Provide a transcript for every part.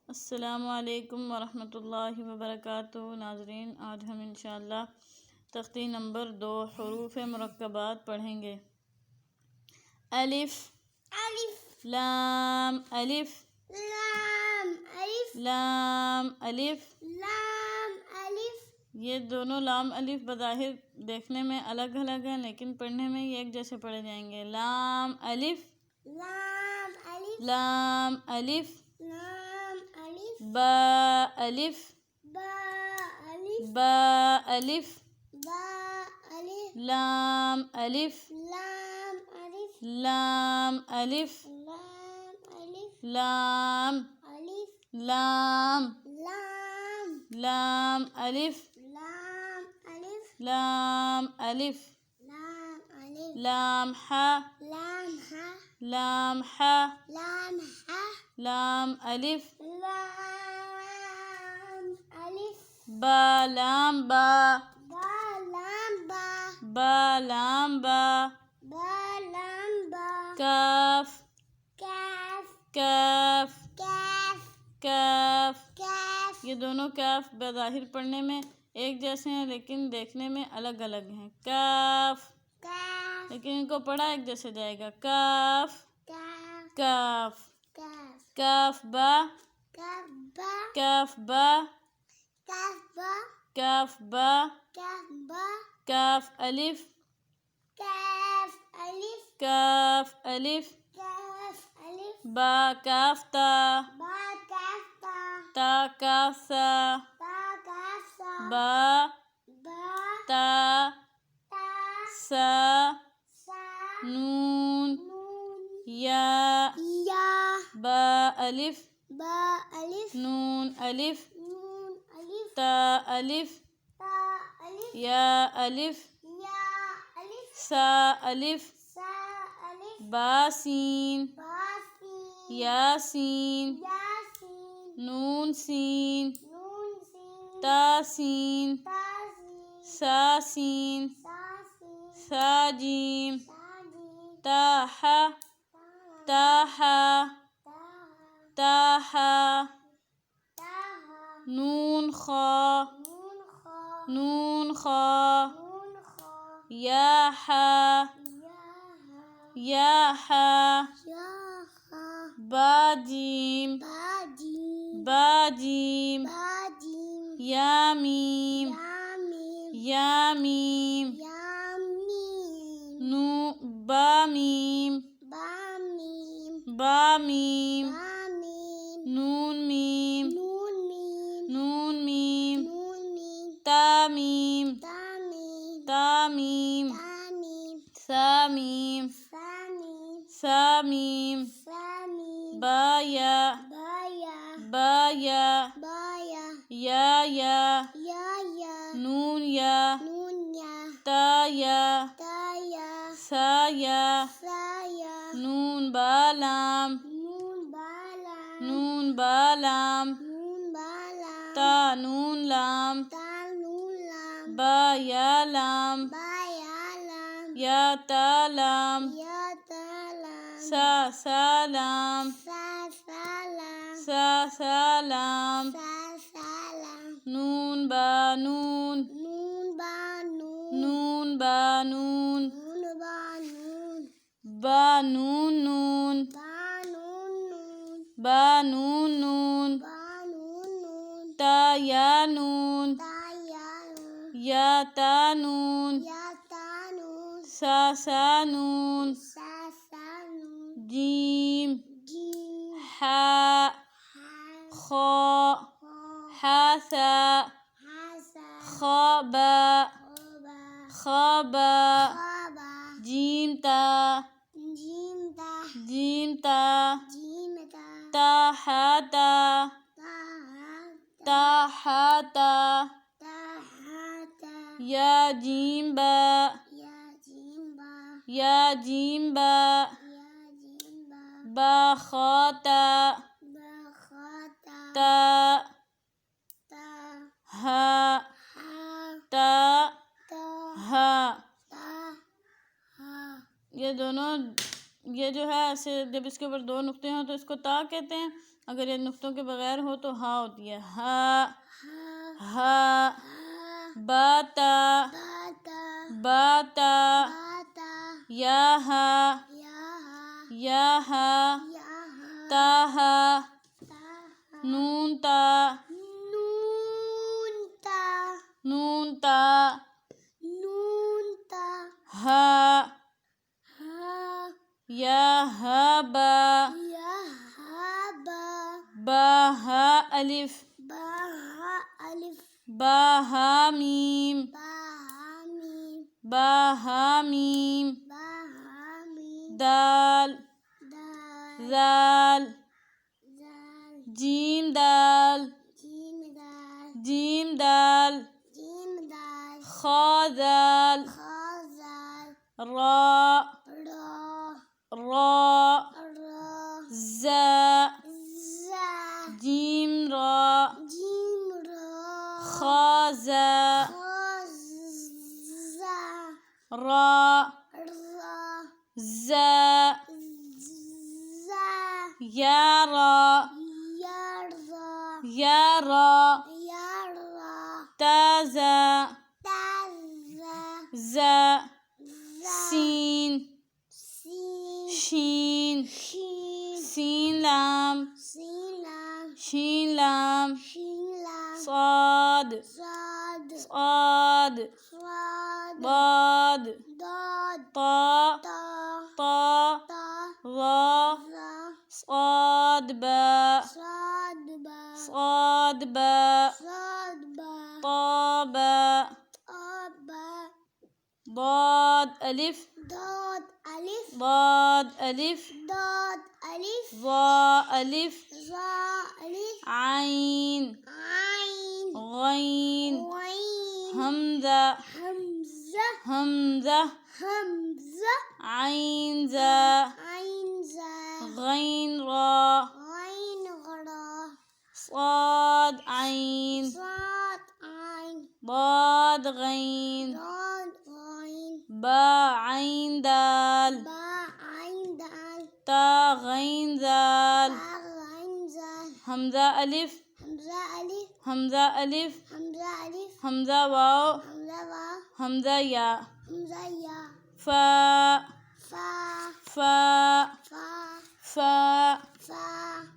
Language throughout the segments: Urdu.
السلام علیکم ورحمۃ اللہ وبرکاتہ۔ ناظرین، آج ہم انشاءاللہ تختی نمبر 2 حروف مرکبات پڑھیں گے۔ الف، لام، الف، لام، الف۔ یہ دونوں لام الف بظاہر دیکھنے میں الگ الگ ہیں، لیکن پڑھنے میں یہ ایک جیسے پڑھے جائیں گے۔ لام الف، لام الف، با الف، با الف، لام الف، لام الف، لام، لام، لام الف، لام الف، لام حا، لام حا، لام الف، با لام با، با لام با، کاف، کاف، کاف۔ یہ دونوں کاف بظاہر پڑھنے میں ایک جیسے ہیں، لیکن دیکھنے میں الگ الگ ہیں۔ کاف، لیکن ان کو پڑھا ایک جیسے جائے گا۔ کاف، کاف، کاف با، کاف با، کاف با، کاف الف، کاف الف، با کاف تا، تا کاف سا، با تا سا، نون یا، با الف، نون الف، تا الف، یا الف، سا الف، با سین، یا سین، نون سین، تا سین، سا سین، سا جیم، تا حا، تا حا، تا حا، نون خا، نون خا، یا حا، یا حا، با جیم، با جیم، یا میم، یا میم، نو با میم، با میم، نون میم، نون میم، تا میم، تا میم، سا میم، سا میم، با یا، با یا، یا یا، نون یا، تا یا، سا یا، نون با لام، نون با لام، تا نون لام، با یا لام، یا تا لام، سا سلام، سا سلام، نون با نون، نون با نون، با نون نون، با نون نون، تا یا نون، یا تا نون، سا سا نون، جیم، حا، خا، حا سا، خا با، خا با، جیم تا، جیم تا، تا حا تا، تا حا تا، یا جیم با، یا جیم با، با خا تا، تا ہا، تا ہا۔ یہ دونوں، یہ جو ہے ایسے جب اس کے اوپر دو نقطے ہوں تو اس کو تا کہتے ہیں، اگر یہ نقطوں کے بغیر ہو تو ہا ہوتی ہے، ہا ہا، باتا باتا، یا ہا یا ہا، تاہا، نون تا نون تا، ہا یا ہا با، با ہا الف، با ہا میم، با ہا میم، دال ذال، جیم دال جیم دال، خا ذال، را را، زا جیم را، خا زا، را زا، یا را یا را، تا زا زا، سین شین، سین لام شین لام، صاد صاد، ضاد طا طا، ظا صاد با صاد با، طا با، ضاد الف ضاد الف، ظا الف، عین غین، حمزہ حمزہ، عین زا، غین را، صاد عین، ضاد غین، با عین دال، تا غین زال، حمزہ الف حمزہ الف، حمزہ واو، حمزہ یا، فا فا فا،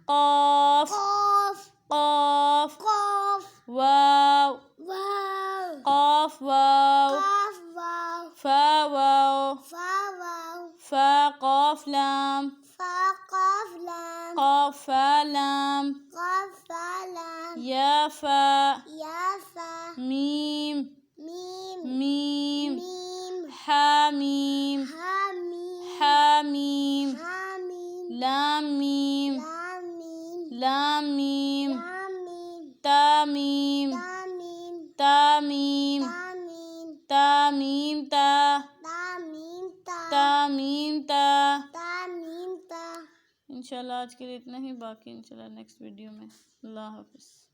قاف قاف، واو قاف واو، فا واو، فا قاف لام، قاف فا لام، یا فا، میم میم، حامیم حامیم، لام میم لام میم، تامیم تامیم، تامیم تا تامیم تا۔ انشاءاللہ آج کے لیے اتنا ہی، باقی انشاءاللہ نیکسٹ ویڈیو میں۔ اللہ حافظ۔